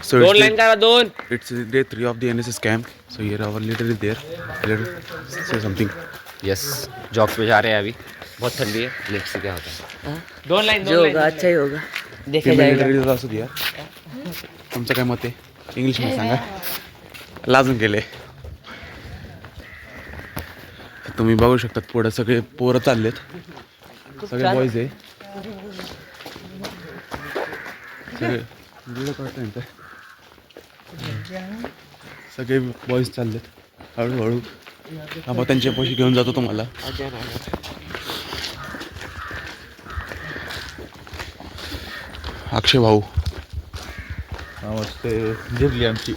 So it's day 3 of the NSS camp. So here our leader is there. Leader, say something. Yes job पे जा रहे हैं अभी. बहुत ठंडी है. लेट्स सी क्या होता है. जो होगा अच्छा ही होगा, देखा जाएगा. Military असू द्या. तुमचं काय मत आहे? इंग्लिश मध्ये सांगा. लाजून गेले. तुम्ही बघू शकता पुढे सगळे पोरं चाललेत. सगळे बॉयज आहे. सगळे व्हिडिओ काढताय. सगळे बॉयज चाललेत हळूहळू. मग त्यांच्या पैसे घेऊन जातो तुम्हाला. अक्षय भाऊ जिरली आमची.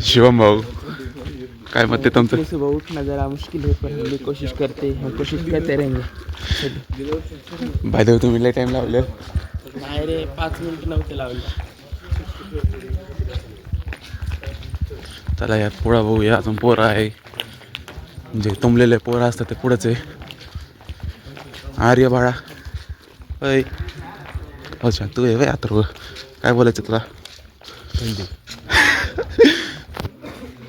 शिवम भाऊ काय मत आहे तुमचं? सुबह उठना जरा मुश्किल है पर हम भी कोशिश करते रहेंगे. बाय द वे तुम्ही लय टाइम लावले. नाही रे 5 मिनिट नव्हते लावले. चला यार पोळा बघूया. अजून पोरं आहे जे तुंबलेले पोरं असतात ते पुढंच आहे. आर्य बाळा अय अच्छा तू आहे आता काय बोलायचं तुला?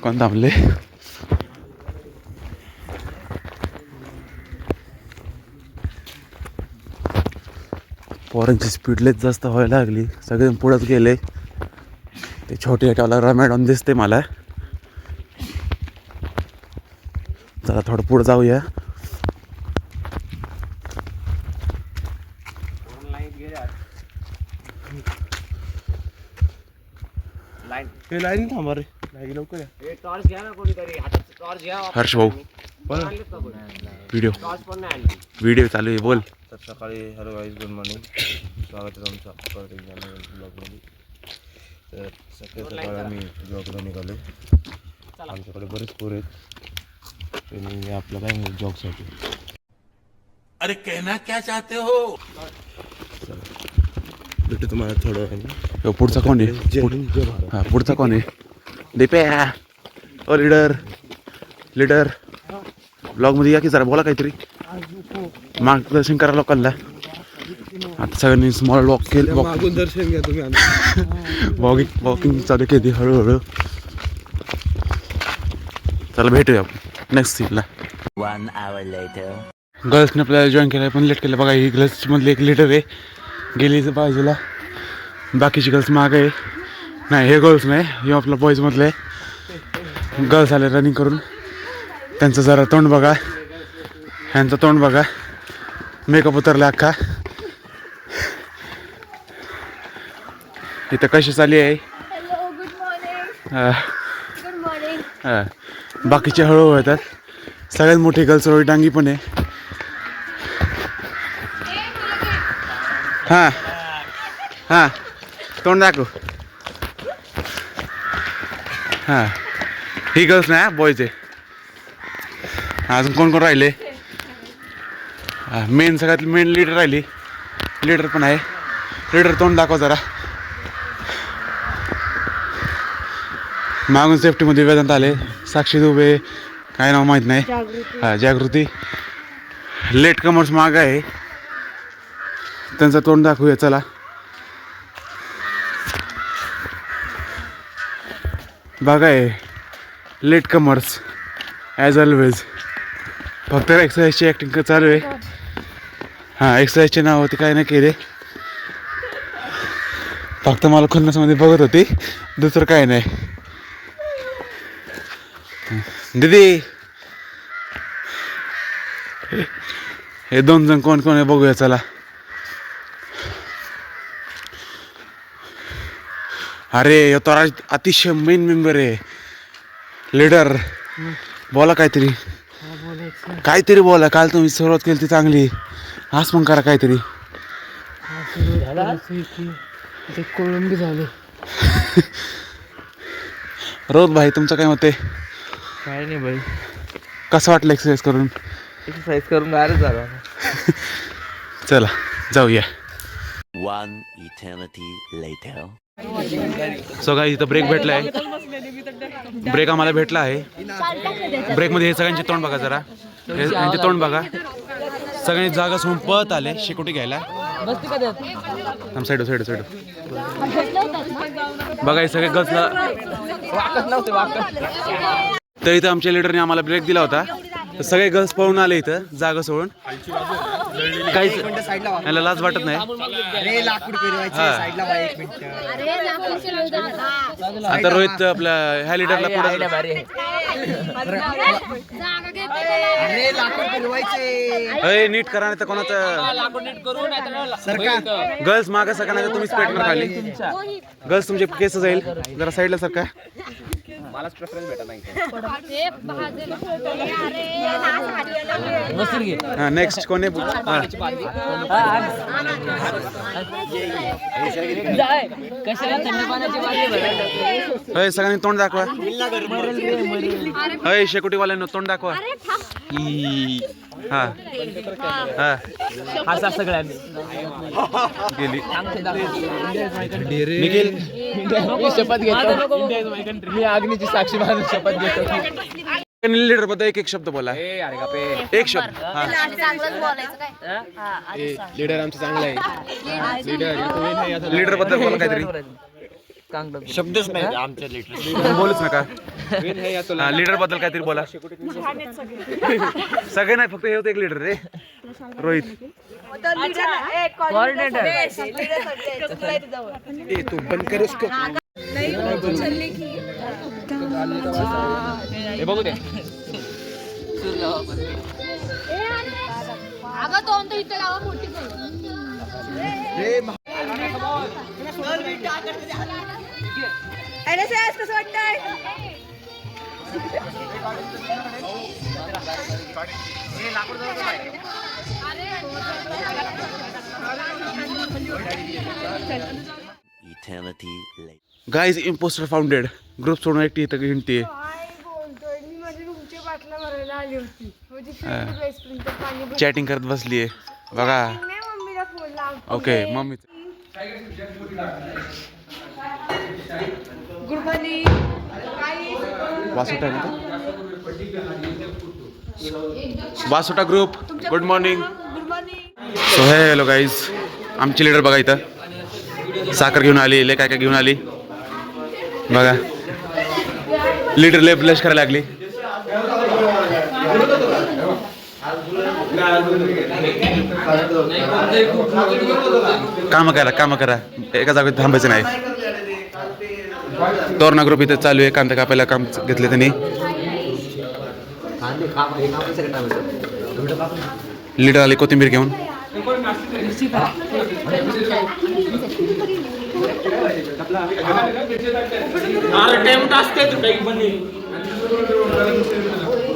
कोण थांबले? पोरांची स्पीड लयच जास्त व्हायला लागली. सगळे पुढंच गेले. ते छोटे हटावला मॅडम दिसते मला. चला थोडं पुढं जाऊया. लाईन थांबा रे. नाही लवकर या. हर्ष भाऊ व्हिडिओ चालू आहे बोल. तर सकाळी हॅलो गाईज गुड मॉर्निंग. स्वागत आहे तुमचं परत एकदा नवीन ब्लॉगमध्ये. तर सकाळी आम्ही जॉबला निघालो. आमच्याकडे बरेच पोर आहेत. त्यांनी आपलं काय म्हणतो जॉबसाठी. अरे कहना क्या चाहते हो? भेटू तुम्हाला थोडं वेळाने. पुढचा कोण आहे? हा पुढचा कोण आहे? दिप्या ओ लीडर ब्लॉगमध्ये या की जरा बोला काहीतरी. मार्गदर्शन करा लोकांना. आता सगळ्यांनी स्मॉल वॉक केले. मागून दर्शन घ्या तुम्ही. वॉकिंग चालू केली हळूहळू. चला भेटूया नेक्स्ट सीनला. 1 hour later. गर्ल्सने आपल्याला जॉईन केलं पण लेट केलं. बघा ही गर्ल्समधली एक लीडर आहे. गेली बाजूला. बाकीची गर्ल्स माग आहे. नाही हे गर्ल्स नाही हे आपल्या बॉईजमधले गर्ल्स आले रनिंग करून. त्यांचं जरा तोंड बघा. ह्यांचं तोंड बघा. मेकअप उतरला अख्खा. इथं कशी चालली आहे? बाकीचे हळूहळू येतात. सगळ्यात मोठी गर्ल्स रोहित डांगी पण आहे. हां हां तोंड दाखव. हां ही गर्ल्स नाही बॉयज आहे. अजून कोण कोण राहिले? मेन सगळ्यात मेन लीडर राहिली. लीडर पण आहे. लीडर तोंड दाखव जरा. मागून सेफ्टीमध्ये वेदांत आले. साक्षी दुबे काय नाव माहीत नाही. हां जागृती. लेट कमर्स माग आहे. त्यांचं तोंड दाखवूया चला. बघा आहे लेट कमर्स ॲज ऑलवेज. फक्त एक्सरसाइजची ॲक्टिंग चालू आहे. हां एक्सरसाइजचे नाव होते काय नाही केले. फक्त मला खुन्नसमध्ये बघत होती. दुसरं काय नाही. दीदी हे 2 जण कोण कोण आहे बघूया चला. अरे यो तो अतिशय मेन मेंबर आहे. लीडर बोला काहीतरी. काहीतरी बोला. काल तुम्ही सुरुवात केली ती चांगली. आज पण करा काहीतरी. कोळंबी झाले. रोज भाई तुमचं काय मत आहे? काय नाही भाई. कसं वाटलं एक्सरसाइज करून? एक्सरसाइज करून गारच झाला. चला जाऊया. 1 eternity later. सो गाईस इथं ब्रेक भेटला आहे. ब्रेक आम्हाला भेटला आहे. ब्रेकमध्ये हे सगळ्यांचे तोंड बघा जरा. यांचे तोंड बघा. सगळ्यांनी जागा सोडून पळत आले शिकोटी घ्यायला. साईड बघा हे सगळे गर्ल्सला. तर इथं आमच्या लीडरने आम्हाला ब्रेक दिला होता, तर सगळे गर्ल्स पळून आले इथं जागा सोडून. काहीच याला लाज वाटत नाही. आता रोहित आपल्या ह्या लीडरला पुढे नीट करा नाही तर कोणाचं गर्ल्स मागे सका नाही तर तुम्हीच पेटणार खाली. गर्ल्स तुमचे केस जाईल जरा साईडला सरका. मलाच प्रेफरन्स भेटत नाही. नेक्स्ट कोणी सगळ्यांनी तोंड दाखवा. शेकोटीवाल्यांना तोंड दाखवा. हा असा सगळ्यांनी गेली निखिल शपथ घेतो. मी अग्नीची साक्षी मानून शपथ घेतो. लीडर बद्दल एक शब्द बोला. एक शब्द. लीडर आमचं चांगलं आहे. लीडर बद्दल बोला काहीतरी. शब्दच नाही आमच्या लिटर. बोलूच नका. लीडर बद्दल काहीतरी बोला. सगळे नाही फक्त हे होते एक लीडर रे रोहित. तू बंद कर उसको. हे बघू दे. कसं वाटतंय? गाइस इम्पोस्टर फाउंडेड ग्रुप सोडून एकटी इथं हिंडते. चॅटिंग करत बसलीये बघा. Okay mummy Vasota group good morning. So hello guys आमची लीडर बघा इथं साखर घेऊन आली. ले काय काय घेऊन आली बघा. लीडर ले ब्लश करायला लागली. काम करा एका जागेत थांबायचं नाही. तोरणा ग्रुप इथं चालू आहे. कांदा कापायला काम घेतले त्यांनी. लीडर आली कोथिंबीर घेऊन.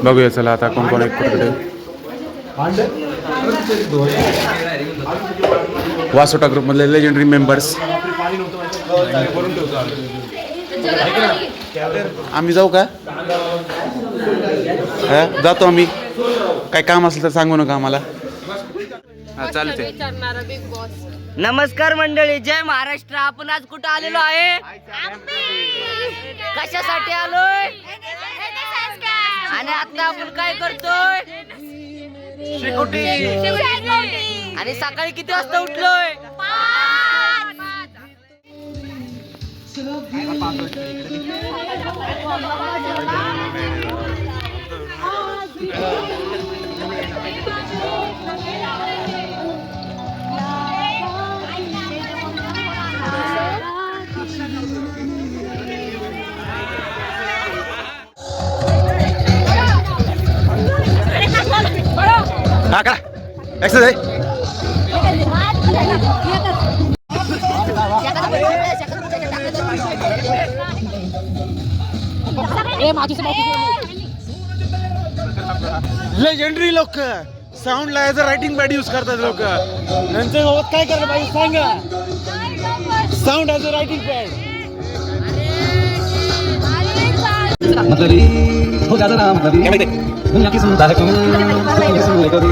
बघूया चला आता कोण कोण आहे. वासोटा ग्रुप मधले लेजेंडरी मेंबर्स. आम्ही जाऊ का? जातो आम्ही. काय काम असेल तर सांगू नका आम्हाला. चालते. नमस्कार मंडळी, जय महाराष्ट्र. आपण आज कुठं आलेलो आहे? कशासाठी आलोय आणि आता आपण काय करतोय? आणि सकाळी किती वाजता उठलोय? एक्सरसाइज. लेजेंडरी लोक साऊंड लायचं रायटिंग पॅड यूज करतात लोक. त्यांच्या बाबत काय करायला पाहिजे सांगा. Sound as a writing pad. हो ज्यादा ना मतलब ये दुनिया की सुंदर तुम सुन ले कभी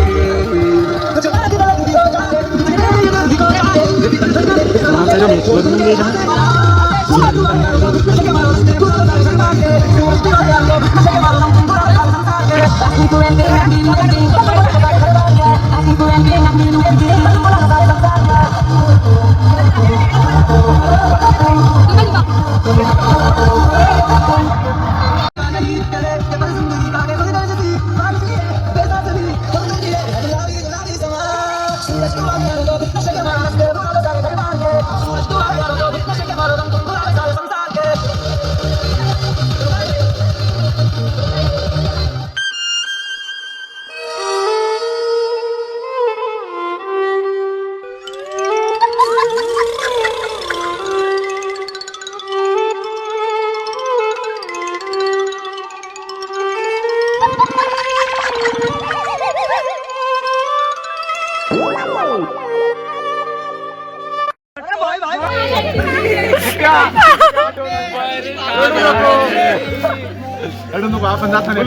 रडू नको आपण जाताना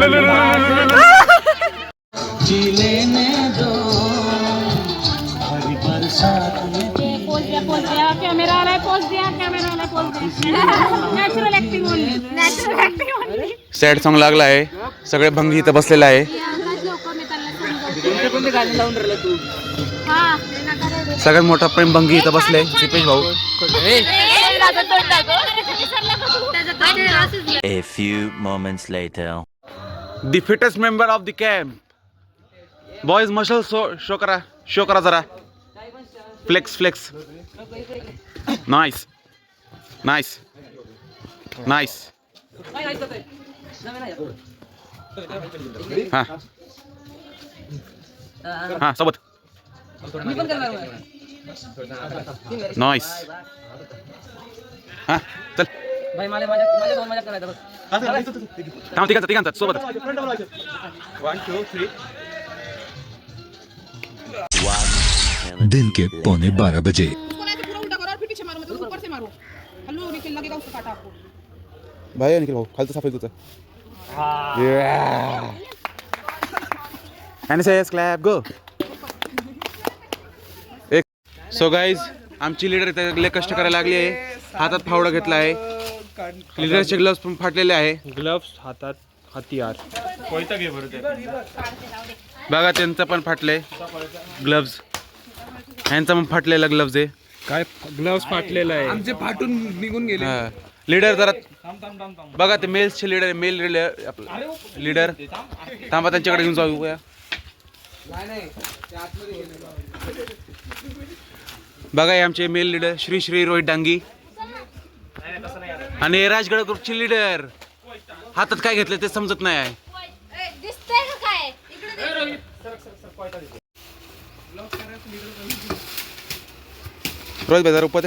कैमरा वाला पोज दिया natural acting only sad song लागला आहे. सगळे भंगी इथं बसलेला आहे. सगळ्यात मोठा प्रेम भंगी इथं बसले दीपेश भाऊ. A few moments later. The fittest member of the camp. Boys Mashal show करा जरा. फ्लेक्स. नाइस. हा सोबत. नाइस. हा चल थांब तिघांचा सोबत. 1 2 3. दिन के 11:15 भाई निखिल भाऊ खालचं साफाई तुझं. क्लॅप गो. सो गाईज आमची लीडर इथे लय कष्ट करायला लागली आहे. हातात फावडा घेतला आहे. लीडरचे ग्लव्स पण फाटलेले आहे. ग्लव्स हातात हतियार. बघा त्यांचं पण फाटलंय ग्लव्स. ह्यांचा पण फाटलेला ग्लव्स आहे. काय ग्लव्स फाटलेला आहे. आमचे फाटून निघून गेले. लीडर जरा बघा ते मेल्सचे लीडर मेल लीडर थांबा त्यांच्याकडे घेऊन जाऊया. बघा हे आमचे मेल लीडर श्री रोहित डांगी आणि राजगड ग्रुपचे लीडर. हातात काय घेतलं ते समजत नाही आहे. रोहित भाई जरा उपत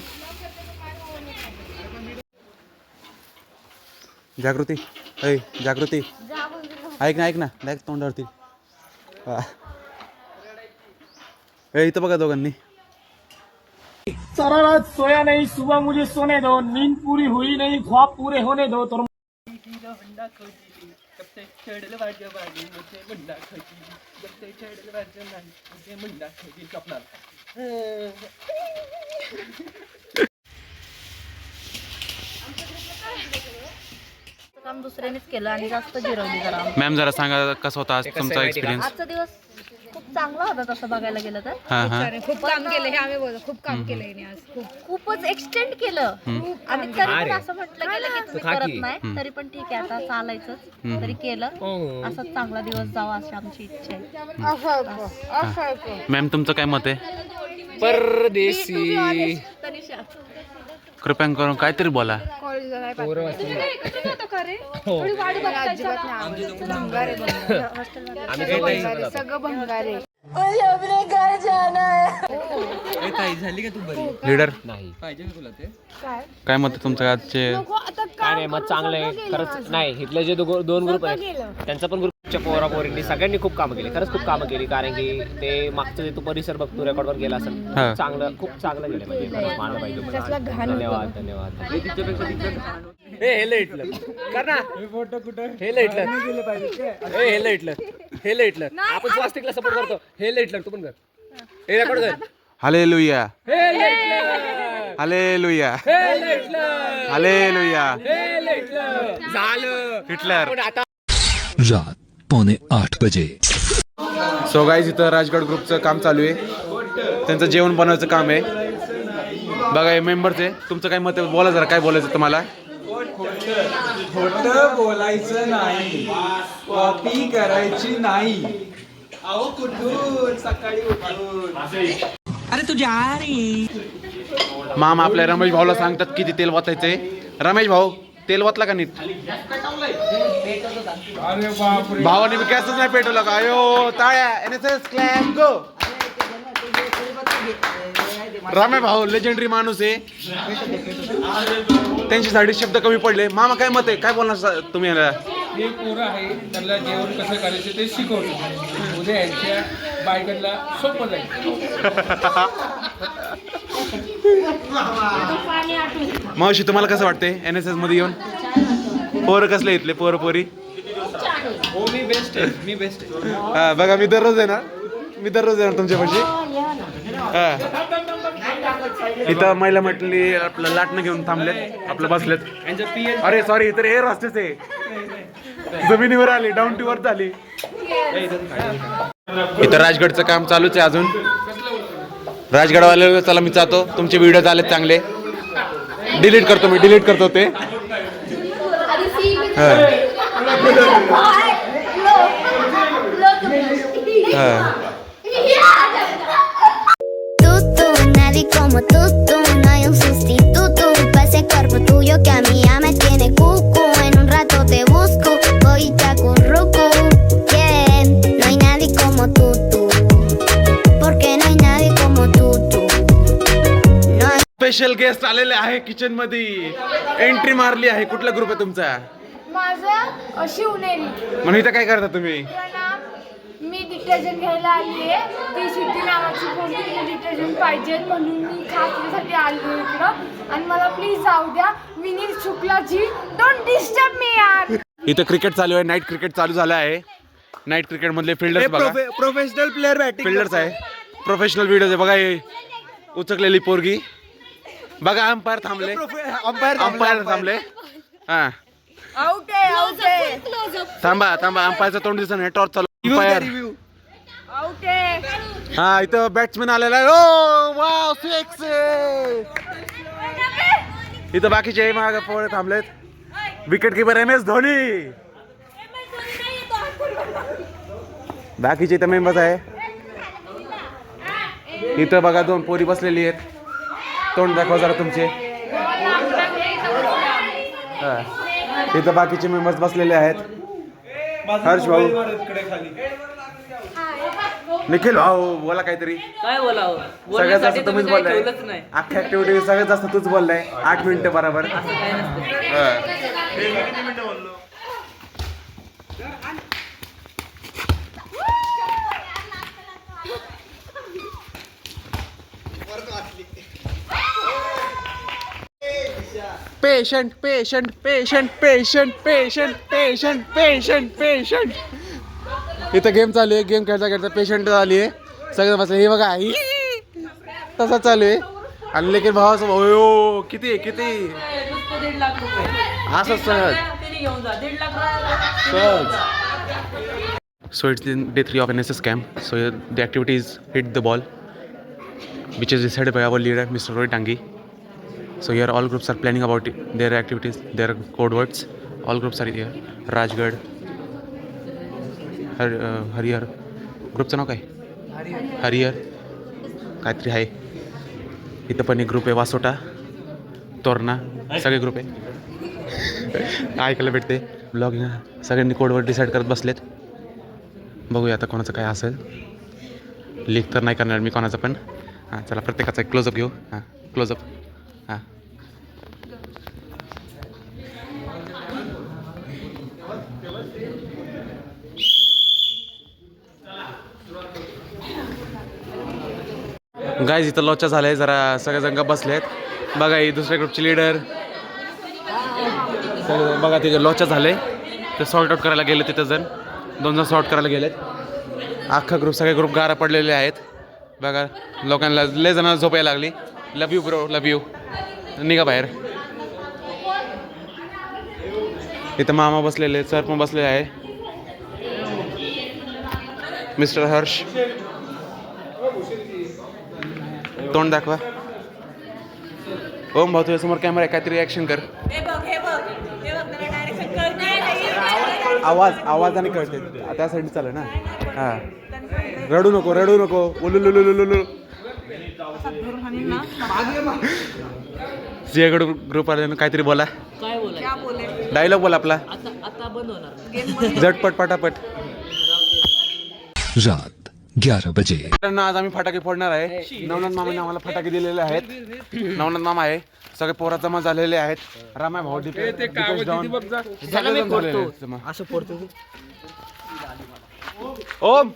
जागृती. ऐक ना डायरेक्ट तोंडावरती. इथं बघा दोघांनी. सारा रात सोया नहीं, सुबह मुझे सोने दो, नींद पूरी हुई नहीं, ख्वाब पूरे होने दो. तो काम दुसऱ्यानेच केलं आणि जास्त जिरवली जरा. मॅम जरा सांगा कसं होता आज तुमचा एक्सपिरियन्स. आजचा दिवस खूप चांगला होता तसं बघायला गेलं तर. खूप काम केलं हे आम्ही बोलतो. खूप काम केलंय आज. खूपच एक्सटेंड केलं आणि तरी पण असं म्हटलं गेलं की तुम्ही करत नाही तरी पण ठीक आहे आता चालायचंच तरी केलं. असंच चांगला दिवस जावा अशी आमची इच्छा आहे. मॅम तुमचं काय मत आहे. परदेशी कृपया करून काहीतरी बोला. लीडर काय मत तुमचं आजचे. काय नाही मत चांगलं आहे खरंच. नाही इथले जे दोन ग्रुप आहेत त्यांचा पण ग्रुपच्या पोरापोरींनी सगळ्यांनी खूप कामं केली. खरंच खूप कामं केली. कारण की ते मागचं जे तू परिसर बघतो रेकॉर्डवर गेला असेल चांगलं खूप चांगलं गेलं. म्हणजे मानलं पाहिजे. धन्यवाद. हे लाईटलं कर ना फोटो कुठं. हे लाईटलं आपण स्वास्तिकला सपोर्ट करतो. हे लाईटलं तू पण कर. हे रेकॉर्ड कर. हालेलुया. झालं हिटलर. रात 7:45 सो गाईज इथं राजगड ग्रुपचं काम चालू आहे. त्यांचं जेवण बनवायचं काम आहे. बघा हे मेंबर्स आहे. तुमचं काय मत आहे बोला जरा. काय बोलायचं तुम्हाला. खोटं बोलायचं नाही, कॉपी करायची नाही. अहो कुठून सकाळी उठून. अरे तुझ्या मामा आपल्या रमेश भाऊला सांगतात किती तेल वाचायचंय. रमेश भाऊ तेल वाचला का नीट. भावाने मी गॅसच नाही पेटवलं का. अयो टाळ्या. NSS क्लॅप गो. रमेश भाऊ लेजेंडरी माणूस आहे. त्यांच्यासाठी शब्द कमी पडले. मामा काय मत आहे काय बोलणार तुम्ही. हे पोरं आहे त्यांना जेवण कसं करायचं ते शिकवतो. उद्या यांच्या बायकांना सोपं जाईल. मावशी तुम्हाला कसं वाटते NSS मध्ये येऊन? पोरं कसले इथले पोरं पोरी? मी बेस्ट आहे, मी बेस्ट आहे. हा बघा मी दररोज येणार तुमच्यापाशी. हा इथं महिला म्हटली आपलं लाटणं घेऊन थांबलेत, आपलं बसलेत. अरे सॉरी तर हे रस्तेच आहे, जमिनीवर आली, डाऊन टू अर्थ झाली. इथं राजगडचं काम चालूच आहे अजून. राजगडवाले चला मी जातो, तुमचे व्हिडिओ झालेत चांगले. डिलीट करतो ते. Nadie como tú, no hay un sustituto para ese cuerpo tuyo que a mí ya me tiene cucu. En un rato te busco, voy y te acurruco. Yeah, no hay nadie como tú, porque no hay nadie como tú. No hay. Special guest आलेले आहे kitchen मध्ये, entry मारली आहे. कुठला group आहे तुमचा? माझं शिवनेरी. म्हणून इथं काय करता तुम्ही? मी डिटर्जंट घ्यायला आली आहे. ती सिटी नावाची कोणती डिटर्जंट पाहिजे म्हणून मी खास त्यासाठी आली इकडं. आणि मला प्लीज जाऊ द्या. Vineet Shuklaji, don't disturb me यार. इथं क्रिकेट चालू आहे, नाईट क्रिकेट चालू झालं आहे. नाईट क्रिकेट मधले फिल्डर्स बघा, प्रोफेशनल प्लेअर बॅटिंग फिल्डर्स आहे, प्रोफेशनल व्हिडिओ आहे बघा. हे उचकलेली पोरगी बघा. अंपायर थांबले, अंपायर थांबले. हा आउट आहे थांबा अंपायरचं तोंड दिसत नाही, टॉर्च चालू. अंपायर आउट आहे. हा इथं बॅट्समॅन आलेला आहे. Oh wow six. इथं बाकीचे मागे पोरे थांबलेत. Wicket keeper MS Dhoni. बाकीचे इथं मेंबर्स आहे. इथं बघा 2 पोरी बसलेली आहेत. तोंड दाखवा जरा तुमचे. इथं बाकीचे मेंबर्स बसलेले आहेत. हर्ष भाऊ, निखिल भाऊ बोला काहीतरी. काय बोलावं? सगळ्यात जास्त तुम्हीच बोललाय. अख्ख्या ऍक्टिव्हिटी सगळ्यात जास्त तूच बोललाय. 8 मिनिटं बरोबर. Patient patient patient patient patient patient patient patient. इथं गेम चालू आहे. गेम खेळता पेशंट आली आहे. सगळं बसलं. हे बघा ही तसा चालू आहे. आणि लेकिन भावाचं हो किती असं सहज. So it's day 3 of NSS camp. So the activities hit the ball, which is decided by our leader, Mr. Rohit Dangi. So here all groups are planning about their activities, their code words. All groups are here. Rajgad, Harihar. ग्रुपचं नाव काय? हरिहर काहीतरी आहे. इथं पण एक group आहे. वासोटा, तोरणा, सगळे group आहे. ऐकायला भेटते ब्लॉगिंग. सगळ्यांनी कोडवर डिसाईड करत बसलेत. बघूया आता कोणाचं काय असेल. लीक तर नाही करणार मी कोणाचं पण. हां चला प्रत्येकाचा एक क्लोजअप घेऊ. हां क्लोजअप. हां गाईज इथं लोचा झालाय. जरा सगळे जण बसले आहेत. बघा ही दुसऱ्या ग्रुपची लीडर. सगळे बघा तिथे लोचा झाले. ते सॉर्ट आउट करायला गेले. तिथं 2 जण सॉर्ट करायला गेलेत. अख्खा ग्रुप, सगळे ग्रुप गारा पडलेले आहेत. बघा लोकांना लय जणांना झोप यायला लागली. लव यू ब्रो, लव यू. निघा बाहेर. इथं मामा बसलेले, सर पण बसलेले आहे. मिस्टर हर्ष, तोंड दाखवा. ओम भाऊ तुझ्या समोर कॅमेरा आहे, काहीतरी ॲक्शन कर. आवाजाने कळते त्या साईड चालू ना. हां रडू नको. उलुलुलुलुलु. सिंहगड ग्रुप आले काहीतरी बोला. डायलॉग बोला आपला. झटपट पटापट. रात 11 बजे. आज आम्ही फटाके फोडणार आहे. नवनाथ मामाने आम्हाला फटाके दिलेले आहेत. नवनाथ मामा आहे. सगळे पोरा जमा झालेले आहेत. रामा भाऊ असं फोडतो. ओम